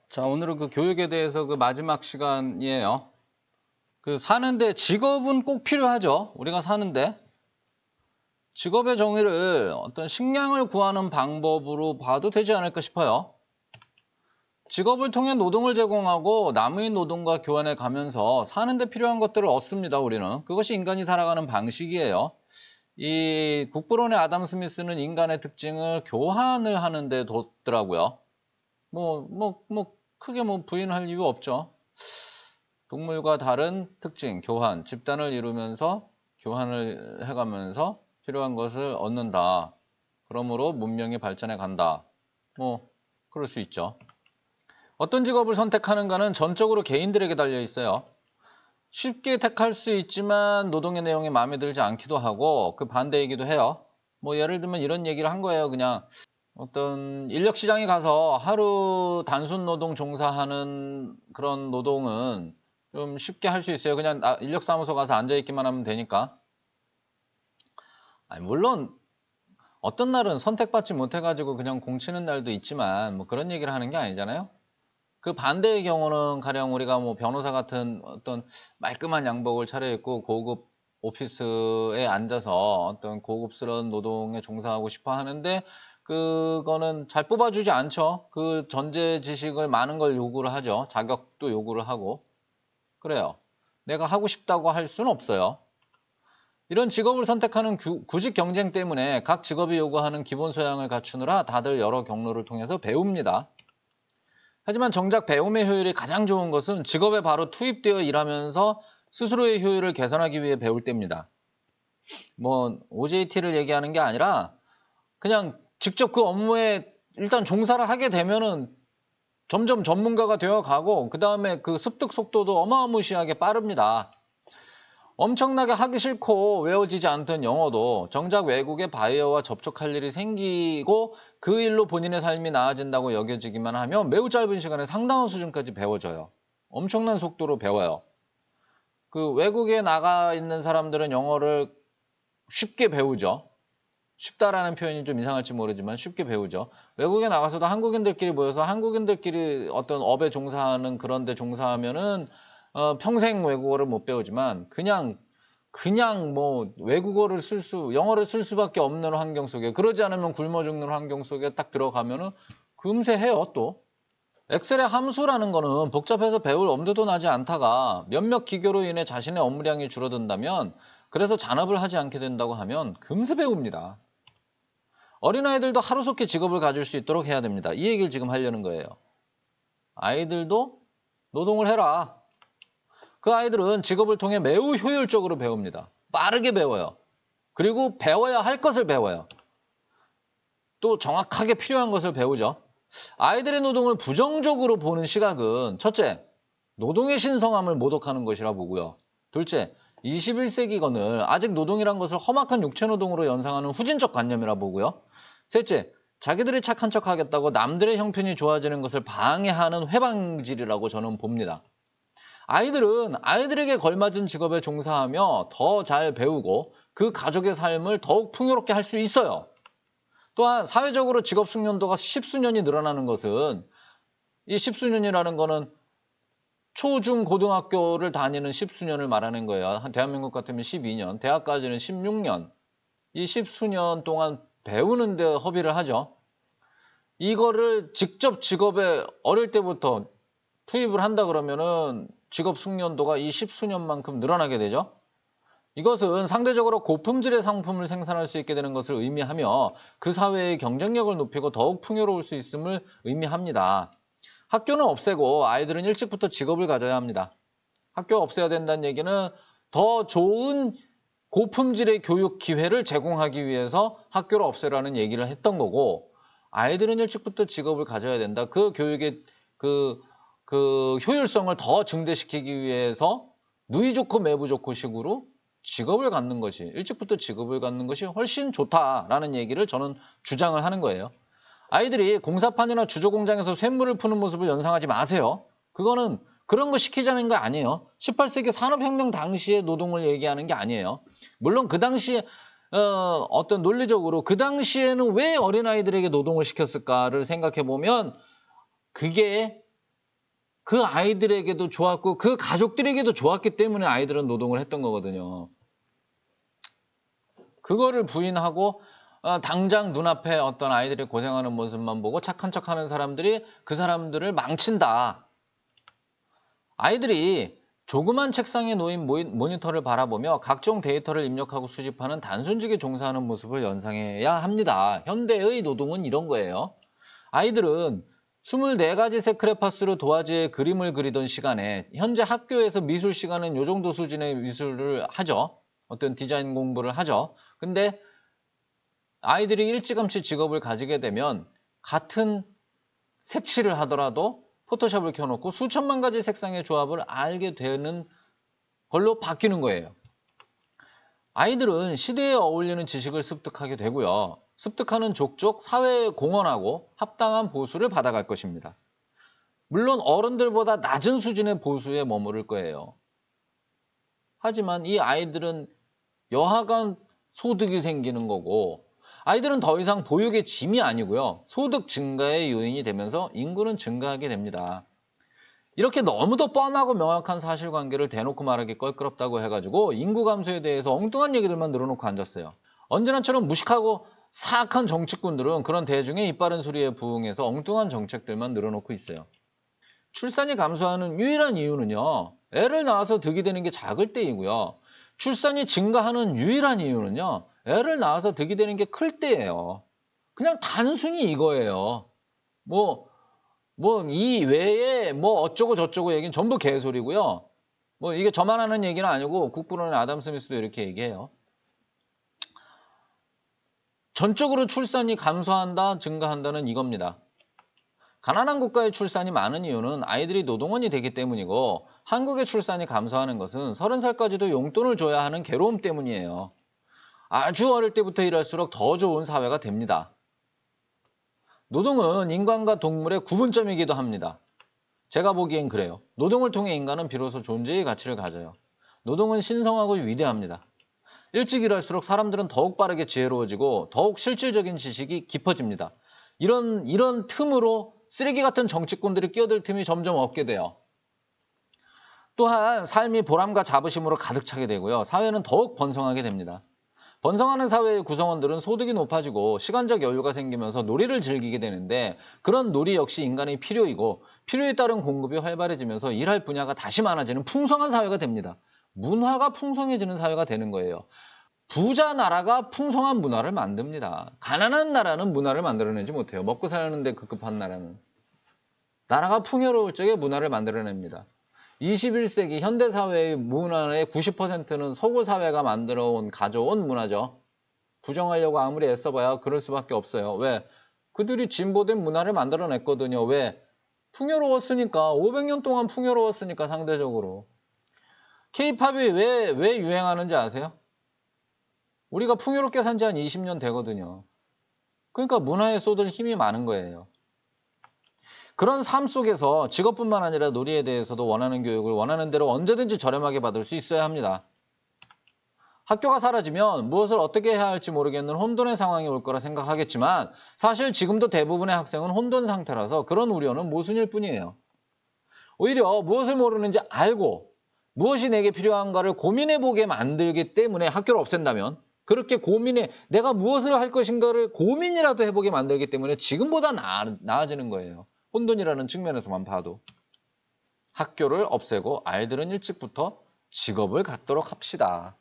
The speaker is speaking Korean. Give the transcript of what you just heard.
자, 오늘은 그 교육에 대해서 그 마지막 시간이에요. 그 사는데 직업은 꼭 필요하죠. 우리가 사는데. 직업의 정의를 어떤 식량을 구하는 방법으로 봐도 되지 않을까 싶어요. 직업을 통해 노동을 제공하고 남의 노동과 교환해 가면서 사는데 필요한 것들을 얻습니다, 우리는. 그것이 인간이 살아가는 방식이에요. 이 국부론의 아담 스미스는 인간의 특징을 교환을 하는 데 뒀더라고요. 크게 부인할 이유 없죠. 동물과 다른 특징, 교환, 집단을 이루면서 교환을 해가면서 필요한 것을 얻는다. 그러므로 문명이 발전해 간다. 그럴 수 있죠. 어떤 직업을 선택하는가는 전적으로 개인들에게 달려 있어요. 쉽게 택할 수 있지만 노동의 내용이 마음에 들지 않기도 하고 그 반대이기도 해요. 예를 들면 이런 얘기를 한 거예요. 그냥 어떤 인력시장에 가서 하루 단순 노동 종사하는 그런 노동은 좀 쉽게 할 수 있어요. 그냥 인력사무소 가서 앉아있기만 하면 되니까. 물론 어떤 날은 선택받지 못해가지고 그냥 공치는 날도 있지만 그런 얘기를 하는 게 아니잖아요. 그 반대의 경우는 가령 우리가 변호사 같은 어떤 말끔한 양복을 차려입고 고급 오피스에 앉아서 어떤 고급스러운 노동에 종사하고 싶어 하는데 그거는 잘 뽑아주지 않죠. 그 전제 지식을 많은 걸 요구를 하죠. 자격도 요구를 하고. 그래요. 내가 하고 싶다고 할 수는 없어요. 이런 직업을 선택하는 구직 경쟁 때문에 각 직업이 요구하는 기본 소양을 갖추느라 다들 여러 경로를 통해서 배웁니다. 하지만 정작 배움의 효율이 가장 좋은 것은 직업에 바로 투입되어 일하면서 스스로의 효율을 개선하기 위해 배울 때입니다. OJT를 얘기하는 게 아니라 그냥 직접 그 업무에 일단 종사를 하게 되면은 점점 전문가가 되어 가고 그 다음에 그 습득 속도도 어마무시하게 빠릅니다. 엄청나게 하기 싫고 외워지지 않던 영어도 정작 외국의 바이어와 접촉할 일이 생기고 그 일로 본인의 삶이 나아진다고 여겨지기만 하면 매우 짧은 시간에 상당한 수준까지 배워져요. 엄청난 속도로 배워요. 그 외국에 나가 있는 사람들은 영어를 쉽게 배우죠. 쉽다라는 표현이 좀 이상할지 모르지만 쉽게 배우죠. 외국에 나가서도 한국인들끼리 모여서 한국인들끼리 어떤 업에 종사하는 그런 데 종사하면은 평생 외국어를 못 배우지만 그냥 영어를 쓸 수밖에 없는 환경 속에 그러지 않으면 굶어 죽는 환경 속에 딱 들어가면은 금세 해요 또. 엑셀의 함수라는 거는 복잡해서 배울 엄두도 나지 않다가 몇몇 기교로 인해 자신의 업무량이 줄어든다면 그래서 잔업을 하지 않게 된다고 하면 금세 배웁니다. 어린아이들도 하루속히 직업을 가질 수 있도록 해야 됩니다. 이 얘기를 지금 하려는 거예요. 아이들도 노동을 해라. 그 아이들은 직업을 통해 매우 효율적으로 배웁니다. 빠르게 배워요. 그리고 배워야 할 것을 배워요. 또 정확하게 필요한 것을 배우죠. 아이들의 노동을 부정적으로 보는 시각은 첫째, 노동의 신성함을 모독하는 것이라 보고요. 둘째, 21세기건을 아직 노동이란 것을 험악한 육체노동으로 연상하는 후진적 관념이라 보고요. 셋째, 자기들이 착한 척 하겠다고 남들의 형편이 좋아지는 것을 방해하는 회방질이라고 저는 봅니다. 아이들은 아이들에게 걸맞은 직업에 종사하며 더 잘 배우고 그 가족의 삶을 더욱 풍요롭게 할 수 있어요. 또한 사회적으로 직업 숙련도가 십수년이 늘어나는 것은 이 십수년이라는 거는 초, 중, 고등학교를 다니는 십수년을 말하는 거예요. 대한민국 같으면 12년, 대학까지는 16년. 이 십수년 동안 배우는 데 허비를 하죠. 이거를 직접 직업에 어릴 때부터 투입을 한다 그러면은 직업 숙련도가 이 십수년만큼 늘어나게 되죠. 이것은 상대적으로 고품질의 상품을 생산할 수 있게 되는 것을 의미하며 그 사회의 경쟁력을 높이고 더욱 풍요로울 수 있음을 의미합니다. 학교는 없애고 아이들은 일찍부터 직업을 가져야 합니다. 학교 없애야 된다는 얘기는 더 좋은 고품질의 교육 기회를 제공하기 위해서 학교를 없애라는 얘기를 했던 거고 아이들은 일찍부터 직업을 가져야 된다. 그 교육의 그 효율성을 더 증대시키기 위해서 누이 좋고 매부 좋고 식으로 직업을 갖는 것이 일찍부터 직업을 갖는 것이 훨씬 좋다라는 얘기를 저는 주장을 하는 거예요. 아이들이 공사판이나 주조공장에서 쇳물을 푸는 모습을 연상하지 마세요. 그거는 그런 거 시키자는 거 아니에요. 18세기 산업혁명 당시의 노동을 얘기하는 게 아니에요. 물론 그 당시에 어떤 논리적으로 그 당시에는 왜 어린아이들에게 노동을 시켰을까를 생각해 보면 그게 그 아이들에게도 좋았고 그 가족들에게도 좋았기 때문에 아이들은 노동을 했던 거거든요. 그거를 부인하고 당장 눈앞에 어떤 아이들이 고생하는 모습만 보고 착한 척하는 사람들이 그 사람들을 망친다. 아이들이 조그만 책상에 놓인 모니터를 바라보며 각종 데이터를 입력하고 수집하는 단순직에 종사하는 모습을 연상해야 합니다. 현대의 노동은 이런 거예요. 아이들은 24가지 색 크레파스로 도화지에 그림을 그리던 시간에 현재 학교에서 미술 시간은 요 정도 수준의 미술을 하죠. 어떤 디자인 공부를 하죠. 근데 아이들이 일찌감치 직업을 가지게 되면 같은 색칠을 하더라도 포토샵을 켜놓고 수천만 가지 색상의 조합을 알게 되는 걸로 바뀌는 거예요. 아이들은 시대에 어울리는 지식을 습득하게 되고요. 습득하는 족족 사회에 공헌하고 합당한 보수를 받아갈 것입니다. 물론 어른들보다 낮은 수준의 보수에 머무를 거예요. 하지만 이 아이들은 여하간 소득이 생기는 거고 아이들은 더 이상 보육의 짐이 아니고요. 소득 증가의 요인이 되면서 인구는 증가하게 됩니다. 이렇게 너무도 뻔하고 명확한 사실관계를 대놓고 말하기 껄끄럽다고 해가지고 인구 감소에 대해서 엉뚱한 얘기들만 늘어놓고 앉았어요. 언제나처럼 무식하고 사악한 정치꾼들은 그런 대중의 이빠른 소리에 부응해서 엉뚱한 정책들만 늘어놓고 있어요. 출산이 감소하는 유일한 이유는요. 애를 낳아서 득이 되는 게 작을 때이고요. 출산이 증가하는 유일한 이유는요. 애를 낳아서 득이 되는 게 클 때예요. 그냥 단순히 이거예요. 이 외에 어쩌고 저쩌고 얘기는 전부 개소리고요. 이게 저만 하는 얘기는 아니고 국부론의 아담 스미스도 이렇게 얘기해요. 전적으로 출산이 감소한다, 증가한다는 이겁니다. 가난한 국가의 출산이 많은 이유는 아이들이 노동원이 되기 때문이고 한국의 출산이 감소하는 것은 30살까지도 용돈을 줘야 하는 괴로움 때문이에요. 아주 어릴 때부터 일할수록 더 좋은 사회가 됩니다. 노동은 인간과 동물의 구분점이기도 합니다. 제가 보기엔 그래요. 노동을 통해 인간은 비로소 존재의 가치를 가져요. 노동은 신성하고 위대합니다. 일찍 일할수록 사람들은 더욱 빠르게 지혜로워지고 더욱 실질적인 지식이 깊어집니다. 이런 틈으로 쓰레기 같은 정치꾼들이 끼어들 틈이 점점 없게 돼요. 또한 삶이 보람과 자부심으로 가득 차게 되고요. 사회는 더욱 번성하게 됩니다. 번성하는 사회의 구성원들은 소득이 높아지고 시간적 여유가 생기면서 놀이를 즐기게 되는데 그런 놀이 역시 인간의 필요이고 필요에 따른 공급이 활발해지면서 일할 분야가 다시 많아지는 풍성한 사회가 됩니다. 문화가 풍성해지는 사회가 되는 거예요. 부자 나라가 풍성한 문화를 만듭니다. 가난한 나라는 문화를 만들어내지 못해요. 먹고 사는데 급급한 나라는. 나라가 풍요로울 적에 문화를 만들어냅니다. 21세기 현대사회의 문화의 90%는 서구사회가 가져온 문화죠. 부정하려고 아무리 애써봐야 그럴 수밖에 없어요. 왜? 그들이 진보된 문화를 만들어냈거든요. 왜? 풍요로웠으니까. 500년 동안 풍요로웠으니까 상대적으로. K-팝이 왜 유행하는지 아세요? 우리가 풍요롭게 산 지 한 20년 되거든요. 그러니까 문화에 쏟을 힘이 많은 거예요. 그런 삶 속에서 직업뿐만 아니라 놀이에 대해서도 원하는 교육을 원하는 대로 언제든지 저렴하게 받을 수 있어야 합니다. 학교가 사라지면 무엇을 어떻게 해야 할지 모르겠는 혼돈의 상황이 올 거라 생각하겠지만 사실 지금도 대부분의 학생은 혼돈 상태라서 그런 우려는 모순일 뿐이에요. 오히려 무엇을 모르는지 알고 무엇이 내게 필요한가를 고민해보게 만들기 때문에 학교를 없앤다면 그렇게 내가 무엇을 할 것인가를 고민이라도 해보게 만들기 때문에 지금보다 나아지는 거예요. 혼돈이라는 측면에서만 봐도. 학교를 없애고 아이들은 일찍부터 직업을 갖도록 합시다.